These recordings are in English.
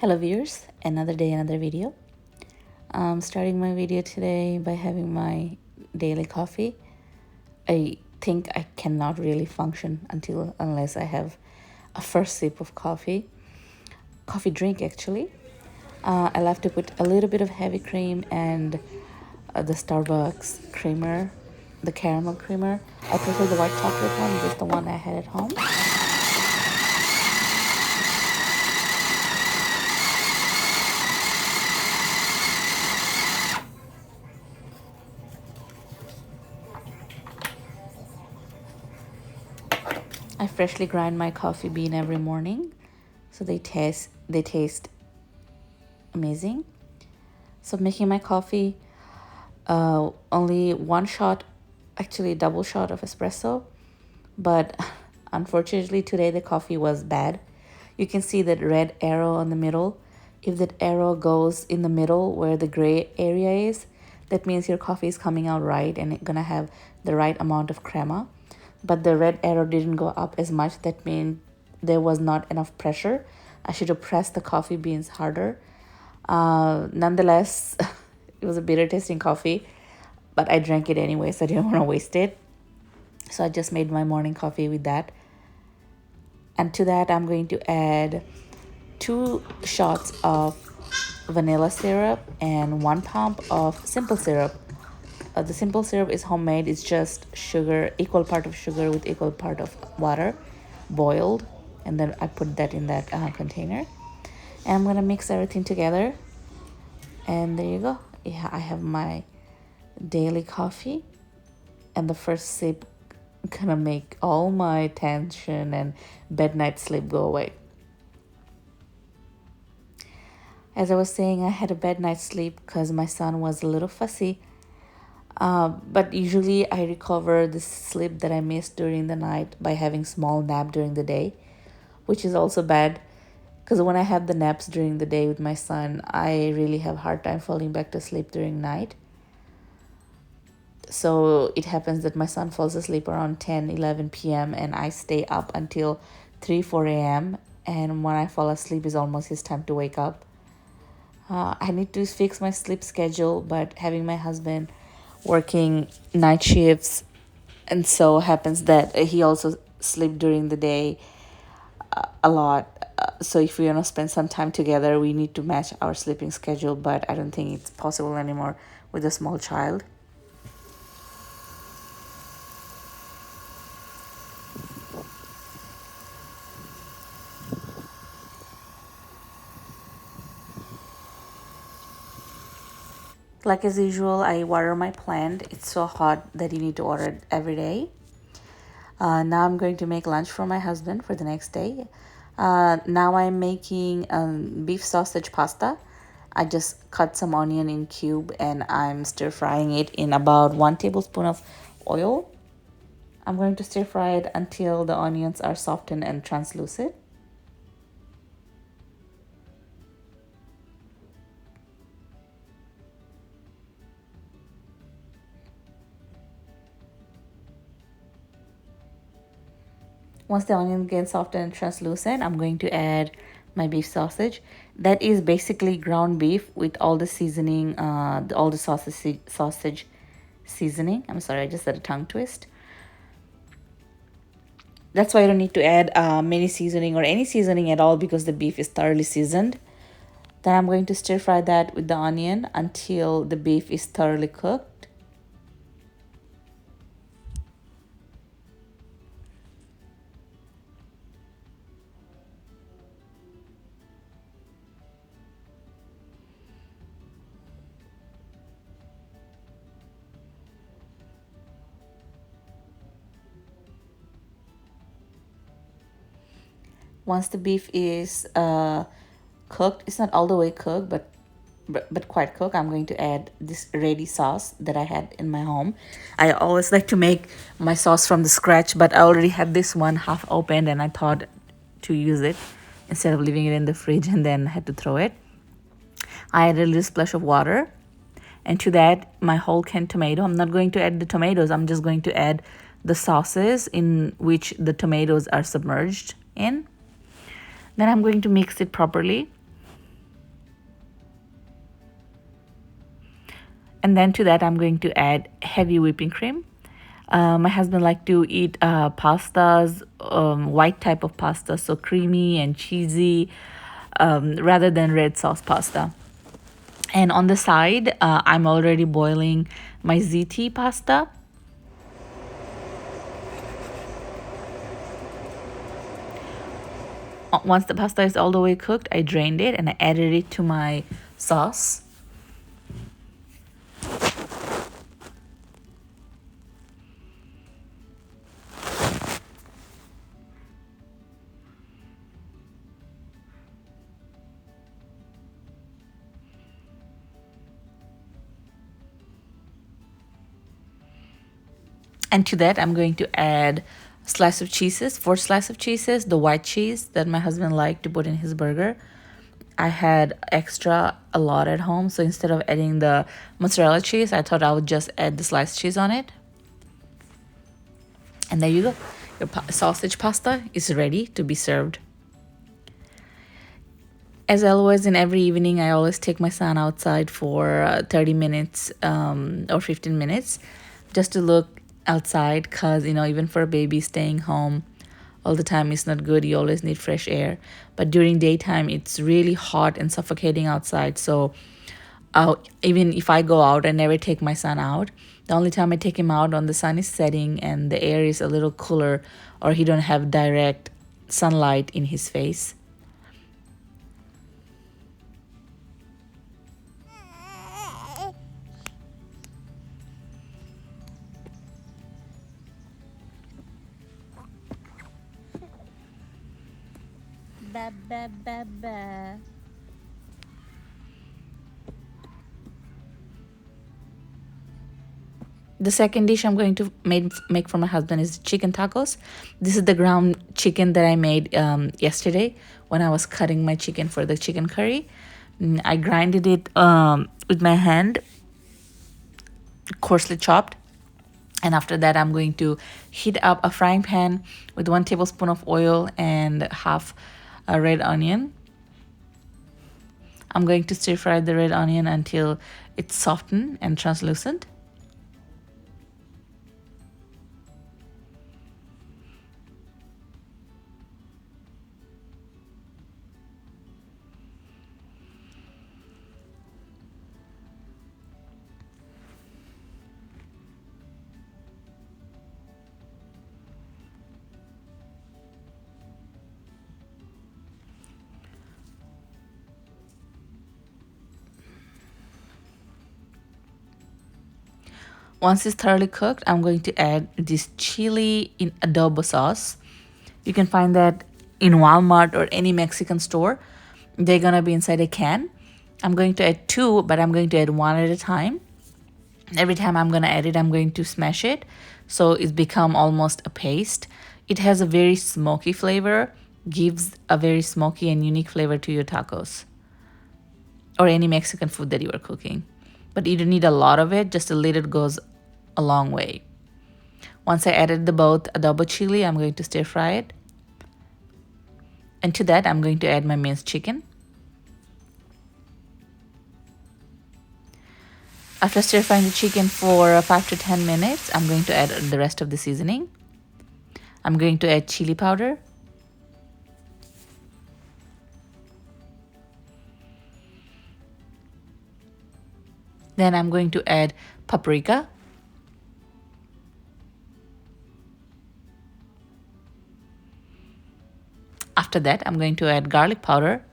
Hello viewers, another day, another video. I'm starting my video today by having my daily coffee. I think I cannot really function unless I have a first sip of coffee drink actually. I'll have to put a little bit of heavy cream and the Starbucks creamer, the caramel creamer. I prefer the white chocolate one, just the one I had at home. I freshly grind my coffee bean every morning, so they taste amazing. So making my coffee, only one shot, actually double shot of espresso, but unfortunately today the coffee was bad. You can see that red arrow on the middle. If that arrow goes in the middle where the gray area is, that means your coffee is coming out right and it's gonna have the right amount of crema. But the red arrow didn't go up as much. That means there was not enough pressure. I should have pressed the coffee beans harder. Nonetheless, it was a bitter tasting coffee, but I drank it anyway, so I didn't want to waste it. So I just made my morning coffee with that. And to that, I'm going to add 2 shots of vanilla syrup and 1 pump of simple syrup. The simple syrup is homemade. It's just sugar, equal part of sugar with equal part of water, boiled. And then I put that in that container. And I'm going to mix everything together. And there you go. Yeah, I have my daily coffee. And the first sip gonna make all my tension and bad night sleep go away. As I was saying, I had a bad night's sleep because my son was a little fussy. But usually I recover the sleep that I missed during the night by having small nap during the day, which is also bad because when I have the naps during the day with my son, I really have a hard time falling back to sleep during night. So it happens that my son falls asleep around 10-11 p.m. and I stay up until 3-4 a.m. And when I fall asleep is almost his time to wake up. I need to fix my sleep schedule, but having my husband working night shifts, and so happens that he also sleep during the day a lot. So if we want to spend some time together, we need to match our sleeping schedule, but I don't think it's possible anymore with a small child. Like as usual, I water my plant. It's so hot that you need to water it every day. Now I'm going to make lunch for my husband for the next day. Now I'm making beef sausage pasta. I just cut some onion in cube and I'm stir frying it in about 1 tablespoon of oil. I'm going to stir fry it until the onions are softened and translucent. Once the onion gets soft and translucent, I'm going to add my beef sausage. That is basically ground beef with all the seasoning, all the sausage seasoning. I'm sorry, I just had a tongue twist. That's why I don't need to add many seasoning or any seasoning at all because the beef is thoroughly seasoned. Then I'm going to stir fry that with the onion until the beef is thoroughly cooked. Once the beef is cooked, it's not all the way cooked, but quite cooked, I'm going to add this ready sauce that I had in my home. I always like to make my sauce from the scratch, but I already had this one half opened and I thought to use it instead of leaving it in the fridge and then had to throw it. I added a little splash of water, and to that my whole canned tomato. I'm not going to add the tomatoes, I'm just going to add the sauces in which the tomatoes are submerged in. Then I'm going to mix it properly. And then to that, I'm going to add heavy whipping cream. My husband like to eat pastas, white type of pasta, so creamy and cheesy, rather than red sauce pasta. And on the side, I'm already boiling my ziti pasta. Once the pasta is all the way cooked, I drained it and I added it to my sauce. And to that, I'm going to add slice of cheeses, 4 slices of cheeses, the white cheese that my husband liked to put in his burger. I had extra a lot at home, so instead of adding the mozzarella cheese, I thought I would just add the sliced cheese on it. And there you go. Your sausage pasta is ready to be served. As always, in every evening, I always take my son outside for 30 minutes or 15 minutes just to look outside, because, even for a baby, staying home all the time is not good. You always need fresh air. But during daytime, it's really hot and suffocating outside. So even if I go out, I never take my son out. The only time I take him out when the sun is setting and the air is a little cooler, or he don't have direct sunlight in his face. Ba, ba, ba, ba. The second dish I'm going to make for my husband is chicken tacos. This is the ground chicken that I made yesterday when I was cutting my chicken for the chicken curry. I grinded it with my hand, coarsely chopped. And after that, I'm going to heat up a frying pan with 1 tablespoon of oil and half a red onion. I'm going to stir fry the red onion until it's softened and translucent. Once it's thoroughly cooked, I'm going to add this chili in adobo sauce. You can find that in Walmart or any Mexican store. They're gonna be inside a can. I'm going to add 2, but I'm going to add 1 at a time. Every time I'm gonna add it, I'm going to smash it so it's become almost a paste. It has a very smoky flavor, gives a very smoky and unique flavor to your tacos or any Mexican food that you are cooking. But you don't need a lot of it, just a little goes a long way. Once I added the both adobo chili, I'm going to stir fry it. And to that, I'm going to add my minced chicken. After stir frying the chicken for 5 to 10 minutes, I'm going to add the rest of the seasoning. I'm going to add chili powder. Then I'm going to add paprika. After that, I'm going to add garlic powder.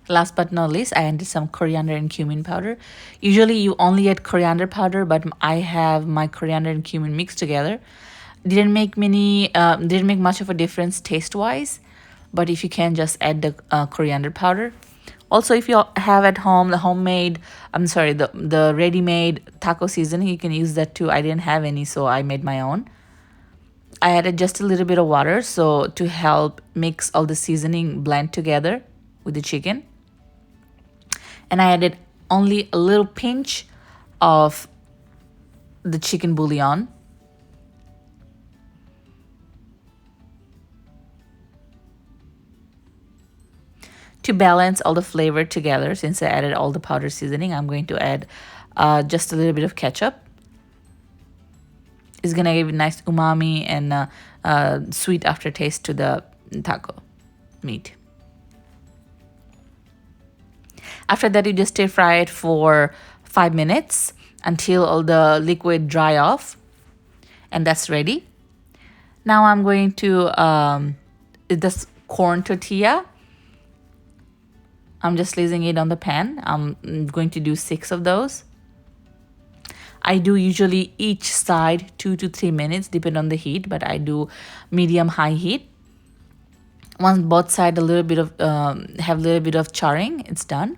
Last but not least, I added some coriander and cumin powder. Usually you only add coriander powder, but I have my coriander and cumin mixed together. Didn't make much of a difference taste-wise, but if you can, just add the coriander powder. Also, if you have at home the ready-made taco seasoning, you can use that too. I didn't have any, so I made my own. I added just a little bit of water so to help mix all the seasoning blend together with the chicken. And I added only a little pinch of the chicken bouillon. To balance all the flavor together, since I added all the powder seasoning, I'm going to add just a little bit of ketchup. It's gonna give a nice umami and sweet aftertaste to the taco meat. After that, you just stir fry it for 5 minutes until all the liquid dry off, and that's ready. Now I'm going to this corn tortilla. I'm just placing it on the pan. I'm going to do 6 of those. I do usually each side 2 to 3 minutes, depend on the heat, but I do medium-high heat. Once both sides have a little bit of charring, it's done.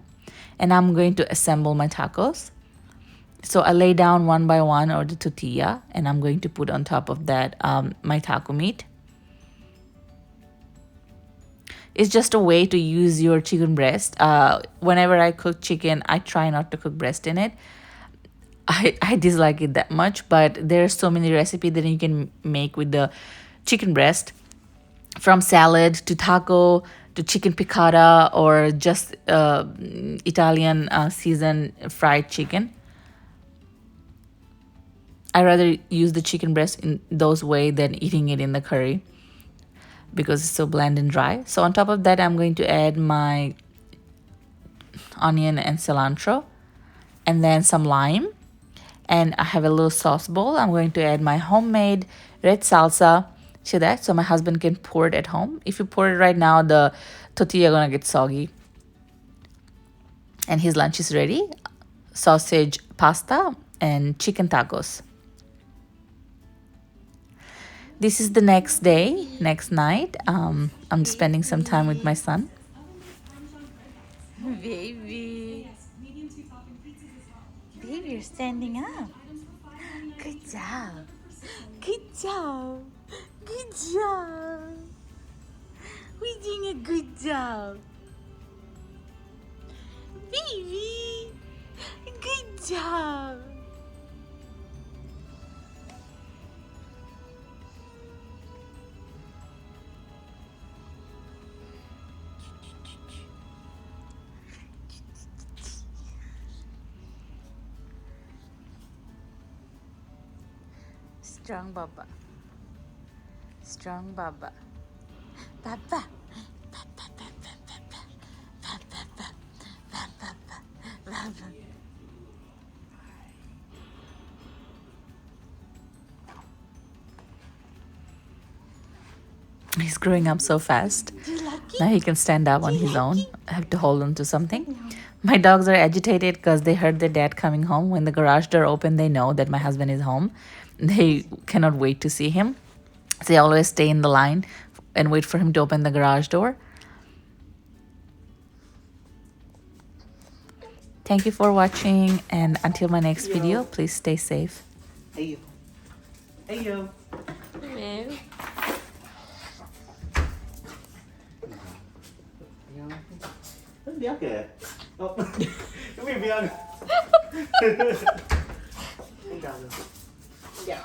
And I'm going to assemble my tacos. So I lay down one by one or the tortilla, and I'm going to put on top of that my taco meat. It's just a way to use your chicken breast. Whenever I cook chicken, I try not to cook breast in it. I dislike it that much, but there's so many recipes that you can make with the chicken breast, from salad to taco to chicken piccata or just Italian seasoned fried chicken. I rather use the chicken breast in those way than eating it in the curry because it's so bland and dry. So on top of that, I'm going to add my onion and cilantro and then some lime. And I have a little sauce bowl. I'm going to add my homemade red salsa to that so my husband can pour it at home. If you pour it right now, the tortilla gonna get soggy. And his lunch is ready. Sausage pasta and chicken tacos. This is the next day, next night. I'm spending some time with my son. Baby. Baby, you're standing up. Good job. Good job. Good job. We're doing a good job. Baby. Good job. Strong Baba. Strong Baba. Baba. He's growing up so fast. Now he can stand up on his own. I have to hold on to something. My dogs are agitated because they heard their dad coming home. When the garage door opened, they know that my husband is home. They cannot wait to see him. They always stay in the line and wait for him to open the garage door. Thank you for watching, and until my next video, please stay safe. Hey yo. Rất béo kìa. Đúng miệng miệng. Không đào được. Dạ.